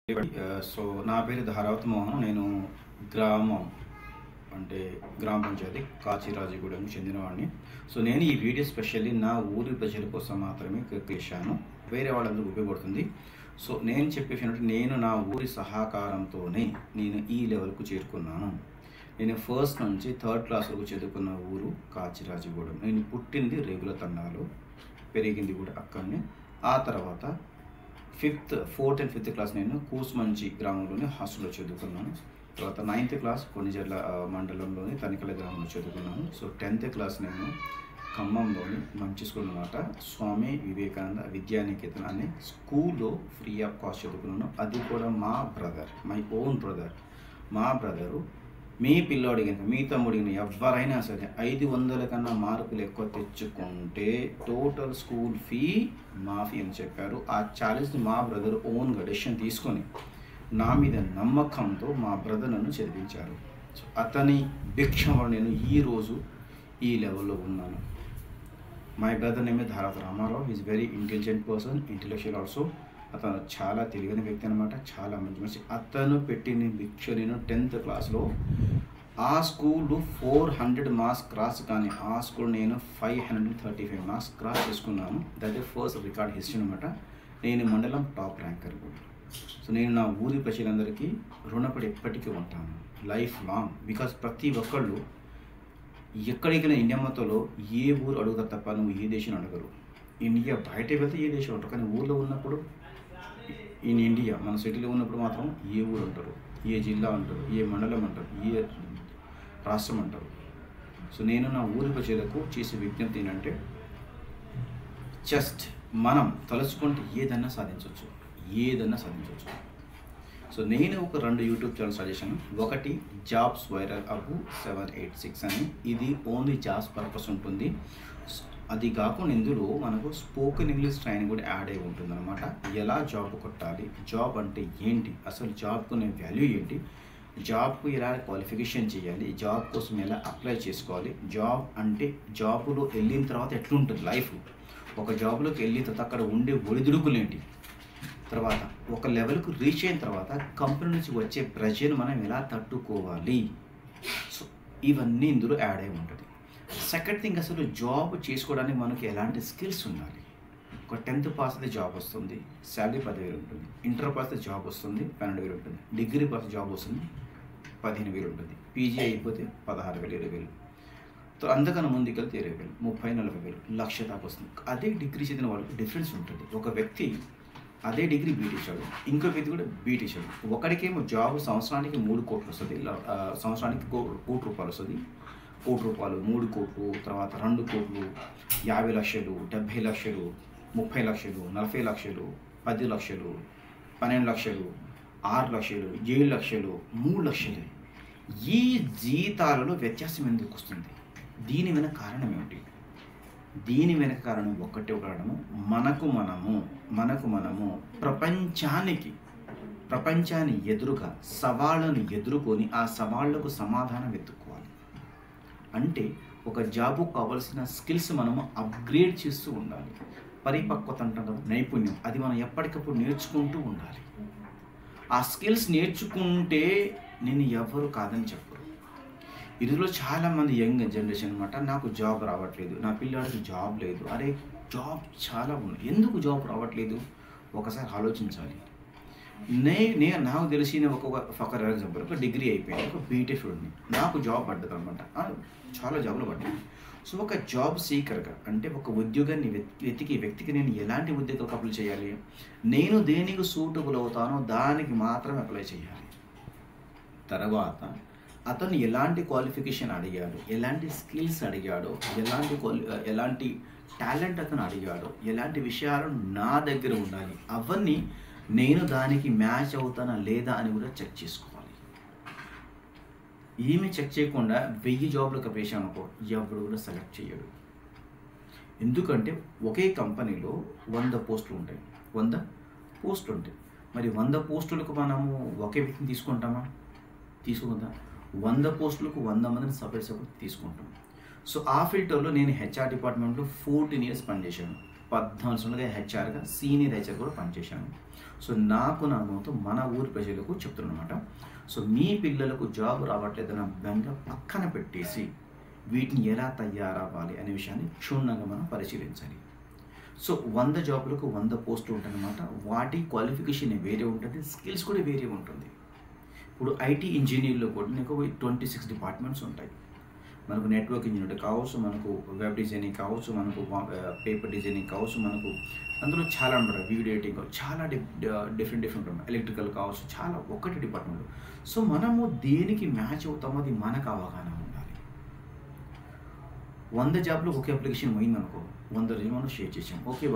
So నా పేరు ధారావత్ మోహన్. నేను గ్రామం అంటే గ్రామ పంచాయతీ కాచిరాజగూడెంకు చెందినవాడిని. సో నేను ఈ వీడియో స్పెషల్లీ నా ఊరి ప్రజల కోసం మాత్రమే చేశాను. వేరే వాళ్ళందరూ ఉపయోగపడుతుంది. సో నేను చెప్పేసినట్టు నేను నా ఊరి సహకారంతోనే నేను ఈ లెవెల్కు చేరుకున్నాను. నేను ఫస్ట్ నుంచి థర్డ్ క్లాస్ వరకు చదువుకున్న ఊరు కాచిరాజగూడెం. నేను పుట్టింది రేగుల తండాలో, పెరిగింది కూడా అక్కడనే. ఆ తర్వాత ఫోర్త్ అండ్ ఫిఫ్త్ క్లాస్ నేను కూసుమంచి గ్రామంలోని హాస్టల్లో చదువుకున్నాను. తర్వాత 9th క్లాస్ కొన్నిజర్ల మండలంలోని తనికల గ్రామంలో చదువుకున్నాను. సో 10th క్లాస్ నేను ఖమ్మంలోని మంచి స్కూల్ అన్నమాట, స్వామి వివేకానంద విద్యానికేతన్ అనే స్కూల్లో ఫ్రీ ఆఫ్ కాస్ట్ చదువుకున్నాను. అది కూడా మా బ్రదర్, మై ఓన్ బ్రదర్, మా బ్రదరు మీ పిల్లోడి కనుక మీ తమ్ముడిని ఎవరైనా సరే 500 కన్నా మార్కులు ఎక్కువ తెచ్చుకుంటే టోటల్ స్కూల్ ఫీ మాఫీ అని చెప్పారు. ఆ ఛాలెంజ్ని మా బ్రదర్ ఓన్గా డెసిషన్ తీసుకొని నా మీద నమ్మకంతో మా బ్రదర్ నన్ను చదివించారు. సో అతని భిక్షం వల్ల నేను ఈరోజు ఈ లెవెల్లో ఉన్నాను. My brother name Dharavath Ramarao. Is very intelligent person, intellectual also. అతను చాలా తెలివైన వ్యక్తి అనమాట, చాలా మంచి మనిషి. అతను పెట్టిన భిక్ష నేను 10th క్లాస్లో ఆ స్కూల్లో 400 మార్క్స్ క్రాస్, కానీ ఆ స్కూల్ నేను 535 మార్క్స్ క్రాస్ చేసుకున్నాను. That is first record history అనమాట. నేను మండలం టాప్ ర్యాంకర్ కూడా. సో నేను నా ఊరి ప్రజలందరికీ రుణపడి ఎప్పటికీ ఉంటాను, లైఫ్ లాంగ్. బికాస్ ప్రతి ఒక్కళ్ళు ఎక్కడికైనా ఇండియా మొత్తంలో ఏ ఊరు అడుగుతారు తప్ప నువ్వు ఏ దేశం అడగరు. ఇండియా బయట వెళ్తే ఏ దేశం ఉంటారు, కానీ ఊళ్ళో ఉన్నప్పుడు ఇన్ ఇండియా మన సిటీలో ఉన్నప్పుడు మాత్రం ఏ ఊరు అంటారు, ఏ జిల్లా అంటారు, ఏ మండలం అంటారు, ఏ రాష్ట్రం అంటారు. సో నేను నా ఊరి ప్రజలకు చేసే విజ్ఞప్తి ఏంటంటే, జస్ట్ మనం తలుచుకుంటే ఏదన్నా సాధించవచ్చు, ఏదన్నా సాధించవచ్చు. సో నేను ఒక 2 యూట్యూబ్ ఛానల్ సజెషన్. ఒకటి జాబ్స్ వైరల్ అబు 786 అని, ఇది ఓన్లీ జాబ్స్ పర్పస్ ఉంటుంది. అది కాకుండా ఇందులో మనకు స్పోకెన్ ఇంగ్లీష్ ట్రైనింగ్ కూడా యాడ్ అయి ఉంటుంది అనమాట. ఎలా జాబ్ కొట్టాలి, జాబ్ అంటే ఏంటి, అసలు జాబ్కు నేను వాల్యూ ఏంటి, జాబ్కు ఎలా క్వాలిఫికేషన్ చేయాలి, జాబ్ కోసం ఎలా అప్లై చేసుకోవాలి, జాబ్ అంటే జాబ్లో వెళ్ళిన తర్వాత ఎట్లుంటుంది లైఫ్, ఒక జాబ్లోకి వెళ్ళిన తర్వాత అక్కడ ఉండే ఒడిదుడుకులు ఏంటి, తర్వాత ఒక లెవెల్కు రీచ్ అయిన తర్వాత కంపెనీ నుంచి వచ్చే ప్రెషర్ మనం ఎలా తట్టుకోవాలి. సో ఇవన్నీ ఇందులో యాడ్ అయి ఉంటుంది. సెకండ్ థింగ్, అసలు జాబ్ చేసుకోవడానికి మనకి ఎలాంటి స్కిల్స్ ఉండాలి. ఒక 10th పాస్ అయితే జాబ్ వస్తుంది, శాలరీ 10,000 ఉంటుంది. ఇంటర్ పాస్ అయితే జాబ్ వస్తుంది, 12,000 ఉంటుంది. డిగ్రీ పాస్ జాబ్ వస్తుంది, 15,000 ఉంటుంది. పీజీ అయిపోతే 16,000, 20,000. సో అంతకన్నా ముందుకెళ్తే 20,000, 30,000, 40,000, లక్ష దాకా వస్తుంది. అదే డిగ్రీ చదివిన వాళ్ళకి డిఫరెన్స్ ఉంటుంది. ఒక వ్యక్తి అదే డిగ్రీ బీటీచాడు, ఇంకో వ్యక్తి కూడా బీటీచాడు. ఒకడికేమో జాబ్ సంవత్సరానికి 3 కోట్లు వస్తుంది, సంవత్సరానికి 1 కోటి రూపాయలు వస్తుంది. 1 కోటి రూపాయలు, 3 కోట్లు, తర్వాత 2 కోట్లు, 50 లక్షలు, 70 లక్షలు, 30 లక్షలు, 40 లక్షలు, 10 లక్షలు, 12 లక్షలు, 6 లక్షలు, 7 లక్షలు, 3 లక్షలు. ఈ జీతాలలో వ్యత్యాసం ఎందుకు వస్తుంది? దీని వెనక కారణం ఏమిటి? దీని వెనక కారణం ఒకటే కారణము, మనకు మనము ప్రపంచాన్ని ఎదురుగా సవాళ్ళను ఎదుర్కొని ఆ సవాళ్లకు సమాధానం వెతుక్కోవాలి. అంటే ఒక జాబు కావాల్సిన స్కిల్స్ మనము అప్గ్రేడ్ చేస్తూ ఉండాలి. పరిపక్వత అంటాం కదా, నైపుణ్యం, అది మనం ఎప్పటికప్పుడు నేర్చుకుంటూ ఉండాలి. ఆ స్కిల్స్ నేర్చుకుంటే నేను ఎవరు కాదని చెప్పరు. ఇందులో చాలామంది యంగ్ జనరేషన్ అనమాట, నాకు జాబ్ రావట్లేదు, నా పిల్లాడికి జాబ్ లేదు. అరే జాబ్ చాలా ఉన్నాయి, ఎందుకు జాబ్ రావట్లేదు ఒకసారి ఆలోచించాలి. నాకు తెలిసిన ఒక ఎగ్జాంపుల్, ఒక డిగ్రీ అయిపోయింది, ఒక బీటెక్ స్టూడెంట్ని, నాకు జాబ్ పడ్డది అనమాట, చాలా జాబ్లు పడ్డాయి. సో ఒక జాబ్ సీకర్గా, అంటే ఒక ఉద్యోగాన్ని వెతికి వ్యక్తికి నేను ఎలాంటి ఉద్యోగాలకు అప్లై చేయాలి, నేను దేనికి సూటబుల్ అవుతానో దానికి మాత్రమే అప్లై చేయాలి. తర్వాత అతను ఎలాంటి క్వాలిఫికేషన్ అడిగాడు, ఎలాంటి స్కిల్స్ అడిగాడో, ఎలాంటి టాలెంట్ అతను అడిగాడో, ఎలాంటి విషయాలు నా దగ్గర ఉండాలి, అవన్నీ నేను దానికి మ్యాచ్ అవుతానా లేదా అని కూడా చెక్ చేసుకోవాలి. ఏమీ చెక్ చేయకుండా 1000 జాబ్లకు అప్లై అనుకో, ఎవరు కూడా సెలెక్ట్ చేయడు. ఎందుకంటే ఒకే కంపెనీలో 100 పోస్టులు ఉంటాయి, 100 పోస్టులు ఉంటాయి. మరి 100 పోస్టులకు మనము ఒకే వ్యక్తిని తీసుకుంటామా? తీసుకుందాం. 100 పోస్టులకు 100 మందిని సపరేట్ తీసుకుంటాం. సో ఆ ఫిల్టర్లో నేను హెచ్ఆర్ డిపార్ట్మెంట్లో 14 years పనిచేశాను. 14 సంవత్సరాలుగా హెచ్ఆర్గా సీనియర్ హెచ్ఆర్ కూడా పనిచేశాను. సో నాకు నా నోతో మన ఊరి ప్రజలకు చెప్తున్నమాట. సో మీ పిల్లలకు జాబ్ రావట్లేదన్న బెంగ పక్కన పెట్టేసి వీటిని ఎలా తయారవ్వాలి అనే విషయాన్ని క్షుణ్ణంగా మనం పరిశీలించాలి. సో 100 జాబులకు 100 పోస్టులు ఉంటాయన్నమాట. వాటి క్వాలిఫికేషన్ వేరే ఉంటుంది, స్కిల్స్ కూడా వేరే ఉంటుంది. ఇప్పుడు ఐటీ ఇంజనీర్లో కూడా నీకు 26 డిపార్ట్మెంట్స్ ఉంటాయి. మనకు నెట్వర్క్ ఇంజనీర్ కావచ్చు, మనకు వెబ్ డిజైనింగ్ కావచ్చు, మనకు పేపర్ డిజైనింగ్ కావచ్చు, మనకు అందులో చాలా ఉంటారు, వీడియో ఎడిటింగ్ చాలా డిఫరెంట్ ఉంటాయి, ఎలక్ట్రికల్ కావచ్చు, చాలా ఒకటి డిపార్ట్మెంట్. సో మనము దేనికి మ్యాచ్ అవుతామో అది మనకు అవగాహన ఉండాలి. 100 జాబ్లు ఒకే అప్లికేషన్ పోయిందనుకో, 100 రోజులు మనం షేర్ చేసాం, ఓకే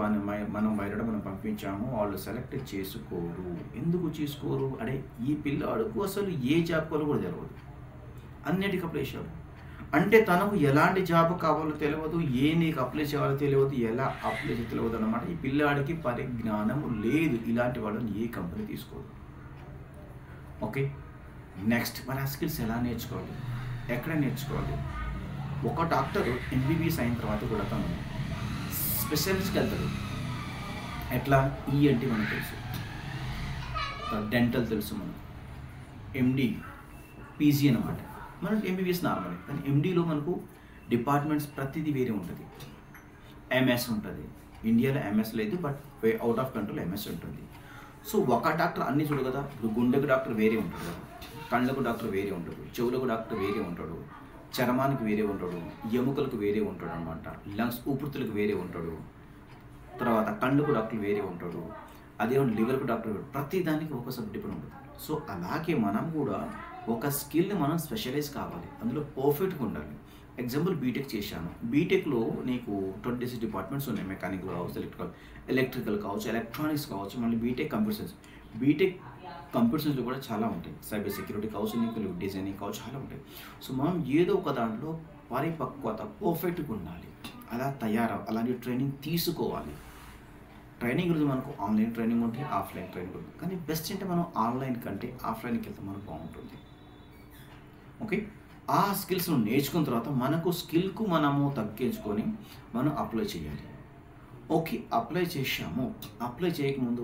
మనం బయట మనం పంపించాము, వాళ్ళు సెలెక్ట్ చేసుకోరు. ఎందుకు చేసుకోరు అంటే ఈ పిల్లాడుకు అసలు ఏ జాబ్ కావాలో కూడా తెలియదు, అన్నిటికీ అప్లై చేయాలి. అంటే తనకు ఎలాంటి జాబ్ కావాలో తెలియదు, నీకు అప్లై చేయాలో తెలియదు, ఎలా అప్లై చేయాలో తెలియదు అన్నమాట. ఈ పిల్లాడికి పరిజ్ఞానం లేదు. ఇలాంటి వాళ్ళని ఏ కంపెనీ తీసుకోదు. ఓకే, నెక్స్ట్ మరి ఆ స్కిల్స్ ఎలా నేర్చుకోవాలి, ఎక్కడ నేర్చుకోవాలి? ఒక డాక్టర్ ఎంబీబీఎస్ అయిన తర్వాత కూడా తను స్పెషలిస్ట్కి వెళ్తాడు. ఎట్లా? ఈఎన్టీ మనకు తెలుసు, డెంటల్ తెలుసు, మనకు ఎండి, పీజీ అన్నమాట. మనకు ఎంబీబీఎస్ నార్మల్, కానీ ఎండీలో మనకు డిపార్ట్మెంట్స్ ప్రతిదీ వేరే ఉంటుంది. ఎంఎస్ ఉంటుంది, ఇండియాలో ఎంఎస్ లేదు, బట్ అవుట్ ఆఫ్ కంట్రీలో ఎంఎస్ ఉంటుంది. సో ఒక డాక్టర్ అన్నీ చూడు కదా. ఇప్పుడు గుండెకు డాక్టర్ వేరే ఉంటాడు కదా, కళ్ళకు డాక్టర్ వేరే ఉంటాడు, చెవులకు డాక్టర్ వేరే ఉంటాడు, చర్మానికి వేరే ఉంటాడు, ఎముకలకు వేరే ఉంటాడు అనమాట, లంగ్స్ ఊపిరితిత్తులకు వేరే ఉంటాడు, తర్వాత కళ్ళకు డాక్టర్ వేరే ఉంటాడు, అదే లివర్కు డాక్టర్, ప్రతి దానికి ఒక సబ్జెక్ట్ ఉంటుంది. సో అలాగే మనం కూడా ఒక స్కిల్ని మనం స్పెషలైజ్ కావాలి, అందులో పర్ఫెక్ట్గా ఉండాలి. ఎగ్జాంపుల్ బీటెక్ చేశాను, బీటెక్లో నీకు 26 డిపార్ట్మెంట్స్ ఉన్నాయి, మెకానికల్ కావచ్చు, ఎలక్ట్రికల్ కావచ్చు, ఎలక్ట్రానిక్స్ కావచ్చు, మళ్ళీ BTech computer science. BTech computer సైన్స్లో కూడా చాలా ఉంటాయి, సైబర్ సెక్యూరిటీ కావచ్చు, నీకు డిజైనింగ్ కావచ్చు, చాలా ఉంటాయి. సో మనం ఏదో ఒక దాంట్లో పరిపక్వత పర్ఫెక్ట్గా ఉండాలి, అలా అలాంటి ట్రైనింగ్ తీసుకోవాలి. ట్రైనింగ్ గురించి మనకు ఆన్లైన్ ట్రైనింగ్ ఉంటుంది, ఆఫ్లైన్ ట్రైనింగ్ ఉంటుంది, కానీ బెస్ట్ అంటే మనం ఆన్లైన్ కంటే ఆఫ్లైన్కి వెళ్తే మనకు బాగుంటుంది. ఓకే, ఆ స్కిల్స్ను నేర్చుకున్న తర్వాత మనకు స్కిల్కు మనము తగ్గించుకొని మనం అప్లై చేయాలి. ఓకే, అప్లై చేసాము, అప్లై చేయకముందు